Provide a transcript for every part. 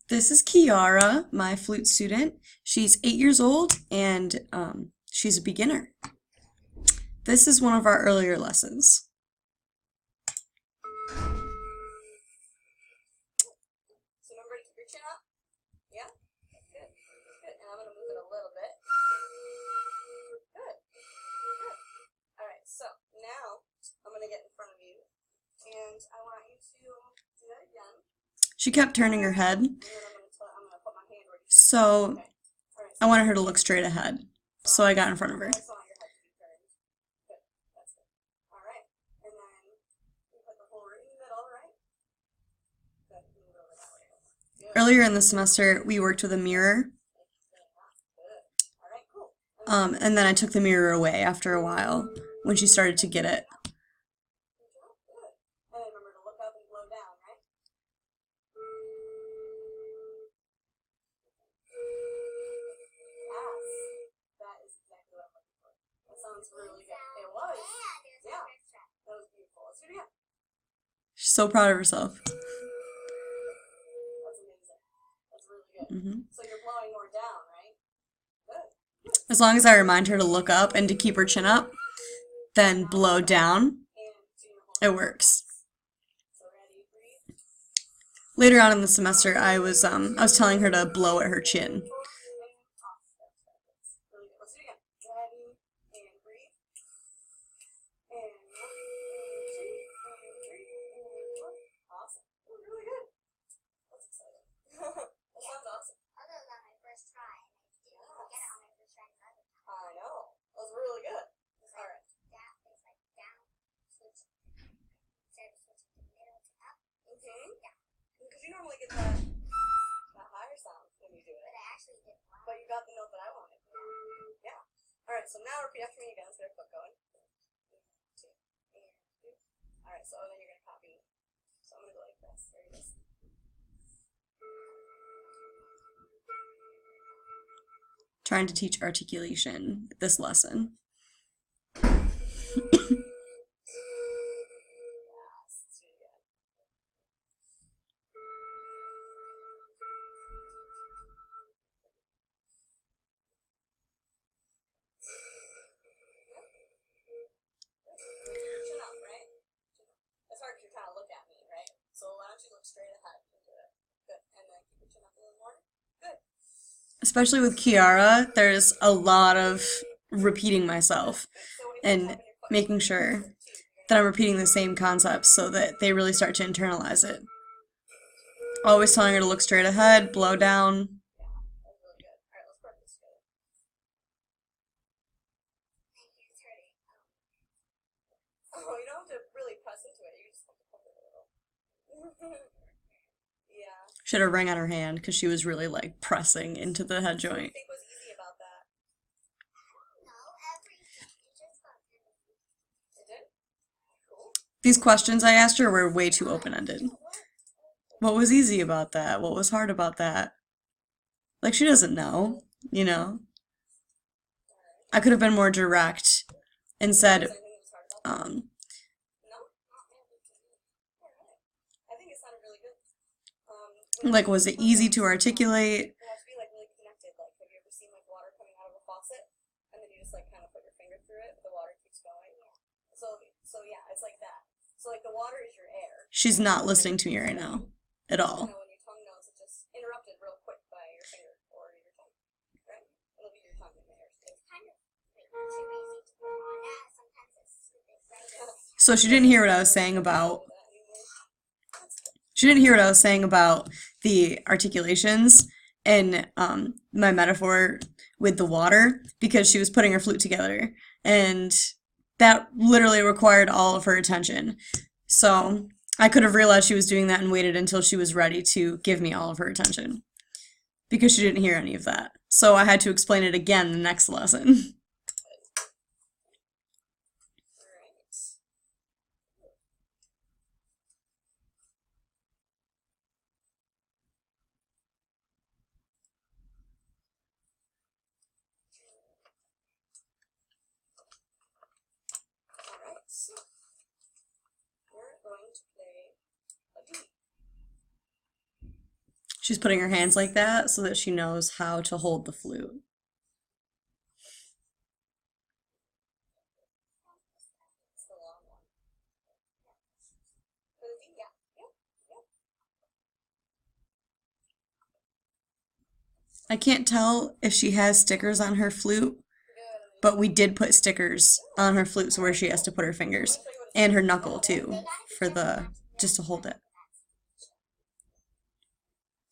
This is Kiara, my flute student. She's 8 years old and she's a beginner. This is one of our earlier lessons. So remember to keep your chin up. Yeah? Good. Good. And I'm going to move it a little bit. Good. Good. Alright, so now I'm going to get in front of you. And I want you to do that again. She kept turning her head, And then I'm going to put my hand where you so okay. Alright, I wanted her to look straight ahead. So I got in front of her. I just want your head to be turned. Good. That's it. Alright. And then you put the whole right in the middle, right? Good. Move it over that way. Good. Earlier in the semester, we worked with a mirror, Good. Alright, cool. and then I took the mirror away after a while when she started to get it. Good job. Good. And then remember to look up and blow down, right? Yes. That is exactly what I'm looking for. That sounds really good. It was. Yeah. That was beautiful. Let's do it again. She's so proud of herself. That's amazing. That's really good. So you're blowing more down, right? Good. As long as I remind her to look up and to keep her chin up, then blow down, And do your whole it works. So ready, breathe. Later on in the semester, I was telling her to blow at her chin. And off. That's really good. Let's do it again. Ready, and breathe. And 1, 2, and 3, and 1. Awesome. Oh, really good. That's exciting. That sounds awesome. Although it was on my first try, and I didn't get it on my first try the other time. I know. That was really good. It's All right. down, it's like down, switch, instead of switching to middle to up, down. Because you normally get that higher sound when you do But it. I actually did well. But you got the note that I wanted. Yeah. All right. So now repeat after me again. Let's get our foot going. 1, 2, and 2. All right. So then you're gonna copy. So I'm gonna go like this. There it is. Trying to teach articulation this lesson. Yes. Let's do it again. Chin up, right? Chin up. It's hard if you kind of look at me, right? So why don't you look straight ahead and do it? Good. And then keep your chin up a little more. Good. Especially with Kiara, there's a lot of repeating myself So when you and tap in your foot, making sure that I'm repeating the same concepts so that they really start to internalize it. Always telling her to look straight ahead, blow down. yeah, that's really good. All right, let's practice together. My hand's hurting. Oh, you don't have to really press into it. You just have to pump it a little. Yeah. She had a ring on her hand because she was really like pressing into the head What do you joint. think was easy about that? No, everything. You just got to It did? Cool. These questions I asked her were way too open-ended. What was easy about that? What was hard about that? Like, she doesn't know, you know? I could have been more direct and said, Was there anything that was hard about that? um, No? Alright. I think it sounded really good. When like, you was do it easy to programs, articulate? it has to be like really connected. Like, have you ever seen like water coming out of a faucet, and then you just like kind of put your finger through it, but the water keeps going? So yeah, it's like that. So like the water is your air. She's not listening to me right now at You all. know, when your tongue knows, it's just interrupted real quick by your finger or your tongue, right? It'll be your tongue and the air. It's kind of like too easy to put on. Sometimes it's stupid. Right? So she didn't hear what I was saying about That anymore. That's good. she didn't hear what I was saying about the articulations and my metaphor with the water because she was putting her flute together, and that literally required all of her attention. So I could have realized she was doing that and waited until she was ready to give me all of her attention because she didn't hear any of that. So I had to explain it again the next lesson. Alright. Alright, so we're going to play a D. She's putting her hands like that so that she knows how to hold the flute. It's the long one. For the D, yeah. Yep. Yep. I can't tell if she has stickers on her flute, Good. but we did put stickers on her flute so where she has to put her fingers and her knuckle too for the just to hold it.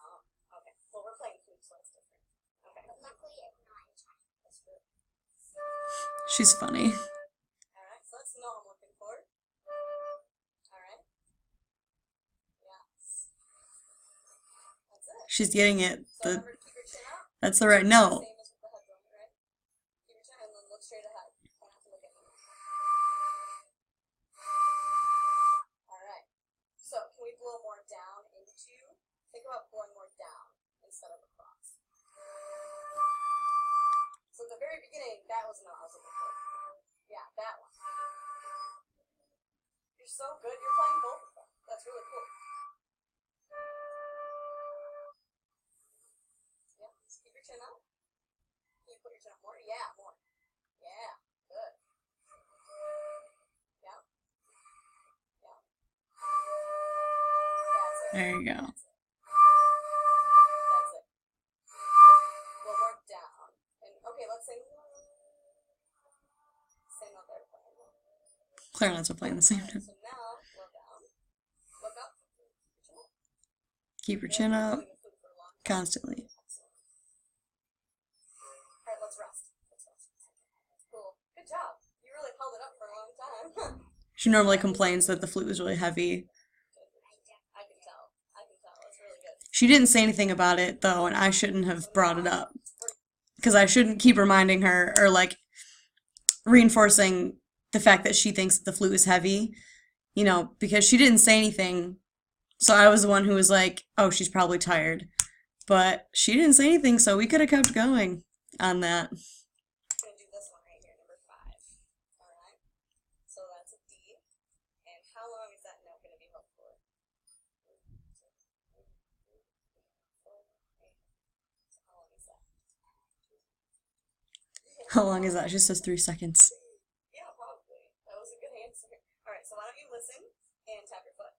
Oh, okay. Well, we're playing flute, so it's different. Okay. But luckily, it's not in China. That's good. She's funny. Alright, so that's the note I'm looking for. Alright. Yes. That's it. She's getting it. So remember to keep your chin up. That's the right note. Same as with the head drum, right? Keep your chin and then look straight ahead. Try not to look at me. Alright. So can we blow more down into? Think about blowing more down instead of across. So at the very beginning, that was not I was looking for. Yeah, that one. You're so good. You're playing both of them. That's really cool. Yeah, just keep your chin up. Can you put your chin up more? Yeah, more. Yeah, good. Yeah. Yeah. That's it. There you go. That's it. That's it. Well, more down. And okay, let's sing. Same note they're playing. Clarinets are playing the same Alright, time. so now blow down. Look up. Keep your chin up Holding the flute for a long time. constantly. Excellent. Alright, let's rest. Let's rest. Cool. Good job. You really held it up for a long time. She normally complains that the flute was really heavy. I can tell. I can tell. It's really good. She didn't say anything about it though, and I shouldn't have brought it up. Because I shouldn't keep reminding her or like reinforcing the fact that she thinks the flute is heavy, you know, because she didn't say anything. So I was the one who was like, oh, she's probably tired. But she didn't say anything, so we could have kept going on that. I'm going to do this one right here, number 5. Alright? So that's a D. And how long is that note going to be held for? 1, 2, 3, 4, 8. So how long is that? How long is that? She says 3 seconds. Yeah, probably. That was a good answer. Alright, so why don't you listen and tap your foot.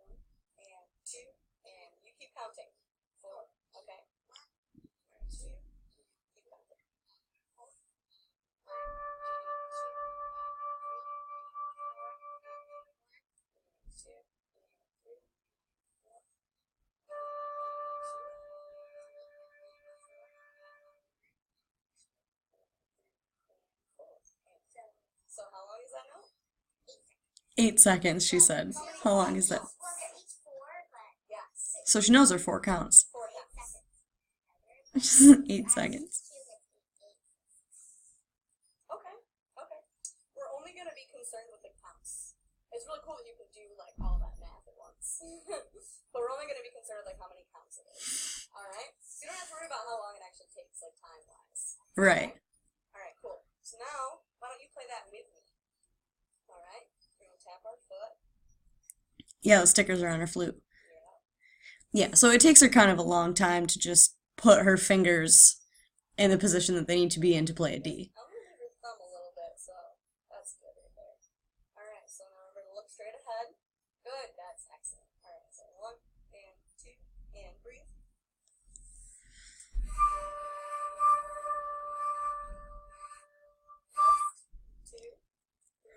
1 and 2, and you keep counting. 4, okay? 1, 2, keep counting. 1, 2, 3, 4. So how long is that note? 8 seconds, she said. How long is that? Well, they're each 4, but Yeah, So she knows her 4 counts. 4 counts. 8 seconds. Okay, okay. We're only going to be concerned with the counts. It's really cool that you can do like all that math at once. But we're only going to be concerned with like how many counts it is. Alright? So you don't have to worry about how long it actually takes, like time-wise. Right. Alright, cool. So now, why don't you play that with me? Alright? We're going to tap our foot. Yeah, the stickers are on her flute. Yeah. Yeah, so it takes her kind of a long time to just put her fingers in the position that they need to be in to play a D. I'm going to move your thumb a little bit, so that's good right there. Alright, so now we're going to look straight ahead. Good, that's excellent. Alright, so 1 and 2 and breathe. Rest. 2, 3.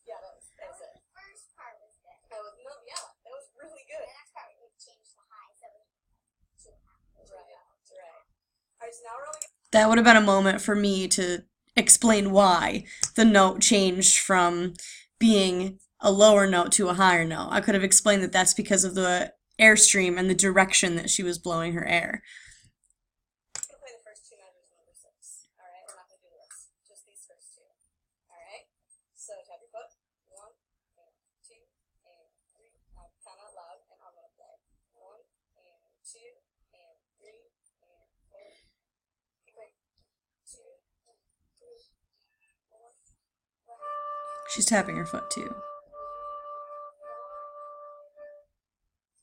Yeah, that was it. the first part was good. That was, no, yeah, that was really good. The next part, we changed the high, so we to That's right, that's right. Alright, so now we're only That would have been a moment for me to explain why the note changed from being a lower note to a higher note. I could have explained that that's because of the airstream and the direction that she was blowing her air. gonna play the first 2 measures of number 6. Alright, we're not gonna do the rest. Just these first 2. Alright? So tap your foot. 1 and 2 and 3. Now count out loud and I'm gonna play. 1 and 2 and 3 and 4. Keep going. 2 and 3 4 1. She's tapping her foot too.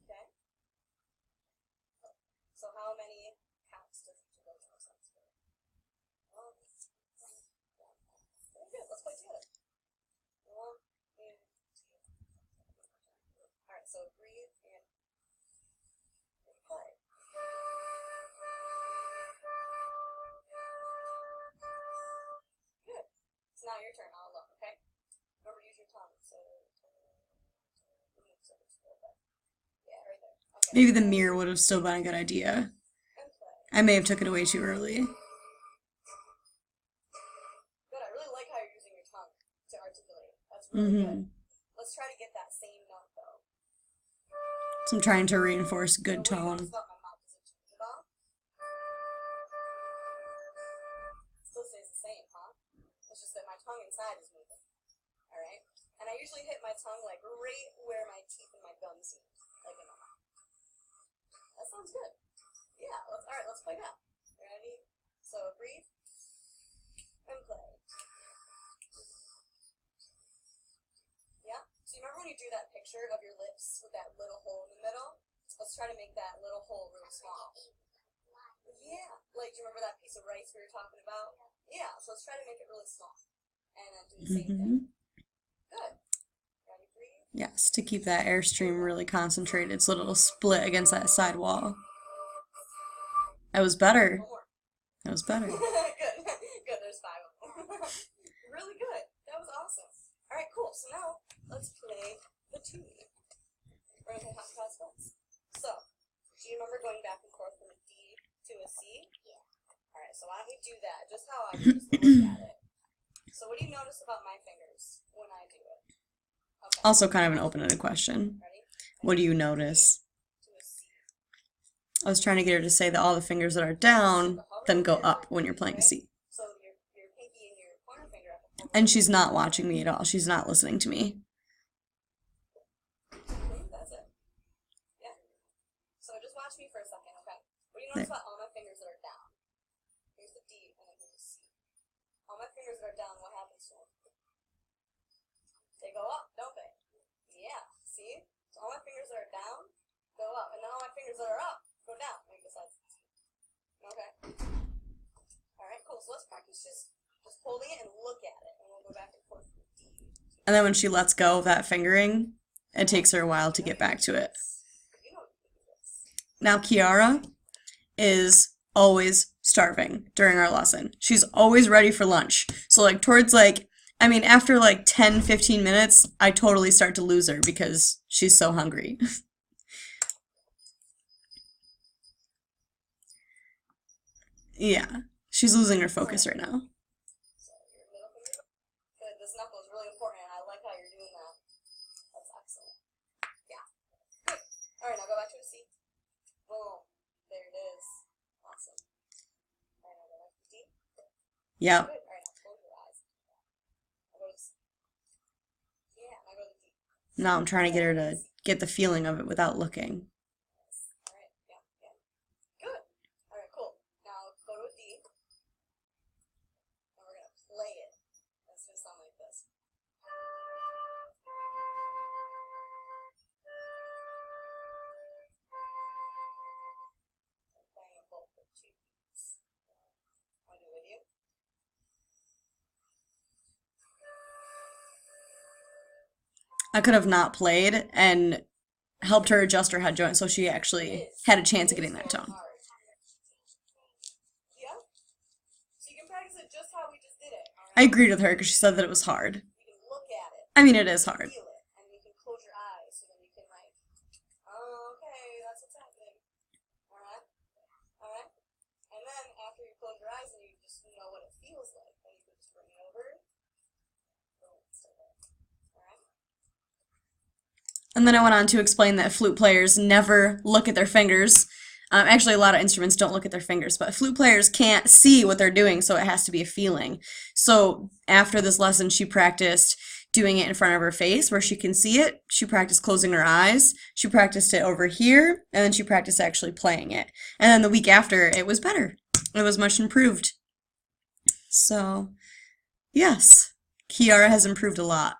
Okay. So how many counts does each of those represent? One, very good. Let's play together. One, two, two. Alright, so breathe and play. Good. It's now your turn. I'll look, okay? Remember to use your tongue. So, yeah, right there. Okay. Maybe the mirror would have still been a good idea. And play. I may have took it away too early. Good. I really like how you're using your tongue to articulate. That's really good. Let's try to get that same note though. So I'm trying to reinforce good What do you tone. notice about my mouth? Does it change at all? Still stays the same, huh? It's just that my tongue inside is moving. Alright? And I usually hit my tongue like right where my teeth and my gums meet. Like in my mouth. That sounds good. Yeah, alright, let's play now. Ready? So breathe and play. Yeah? So you remember when you drew that picture of your lips with that little hole in the middle? Let's try to make that little hole really small. Yeah. Like, do you remember that piece of rice we were talking about? Yeah, so let's try to make it really small. And then do the same thing. Good. Ready, breathe. Yes, to keep that airstream really concentrated so it'll split against that side wall. That was better. One more. That was better. Good. Good, there's 5 of them. Really good. That was awesome. Alright, cool. So now, let's play the tune. We're going to play Hot Cross Buns. So, do you remember going back and forth from a D to a C? Yeah. Alright, so why don't we do that, just how I do, just look at it. So what do you notice about my fingers when I do it? Okay. Also kind of an open-ended question. Ready? What do you notice? To a C. I was trying to get her to say that all the fingers that are down then go up when you're playing a C. So your pinky and your pointer finger at the point. And she's not watching me at all. She's not listening to me. That's it. Yeah. So just watch me for a second, okay? What do you notice about all my fingers that are down? Here's the D and then here's the C. All my fingers that are down, what happens to them? They go up, don't they? Yeah. See? So all my fingers that are down go up, and then all my fingers that are up go down. Like besides. Okay. All right. Cool. So let's practice just holding it and look at it, and we'll go back and forth with D. And then when she lets go of that fingering, it takes her a while to get back to it. You know you can do this. Now Kiara is always starving during our lesson. She's always ready for lunch. So like towards after like 10, 15 minutes, I totally start to lose her because she's so hungry. Yeah, she's losing her focus right now. So your middle finger. Good. This knuckle is really important, and I like how you're doing that. That's excellent. Yeah. Good. All right. Now go back to a C. Boom. There it is. Awesome. All right. Now go back to D. Yep. Good. All right. Now close your eyes. Now go to C. Yeah. Now go to D. Now I'm trying to get her to get the feeling of it without looking. Yes. All right. Yeah. Yeah. Good. All right. Cool. Now go to a D. And we're gonna play it. It's gonna sound like this. I'm playing it both with 2 beats. Wanna do it with you? I could have not played and helped her adjust her head joint so she actually had a chance of getting that tone. Yeah? So you can practice it just how we just did it. All I right? agreed with her because she said that it was hard. You can look at it, I mean, it is hard. feel it, and you can close your eyes so then you can like, oh, okay, that's what's happening. Alright? Alright? And then after you close your eyes and you just know what it feels like, then you can just bring it over. Boom, stay there. Alright? And then I went on to explain that flute players never look at their fingers. Actually, a lot of instruments don't look at their fingers, but flute players can't see what they're doing, so it has to be a feeling. So after this lesson, she practiced doing it in front of her face where she can see it. She practiced closing her eyes. She practiced it over here, and then she practiced actually playing it. And then the week after, it was better. It was much improved. So, yes, Kiara has improved a lot.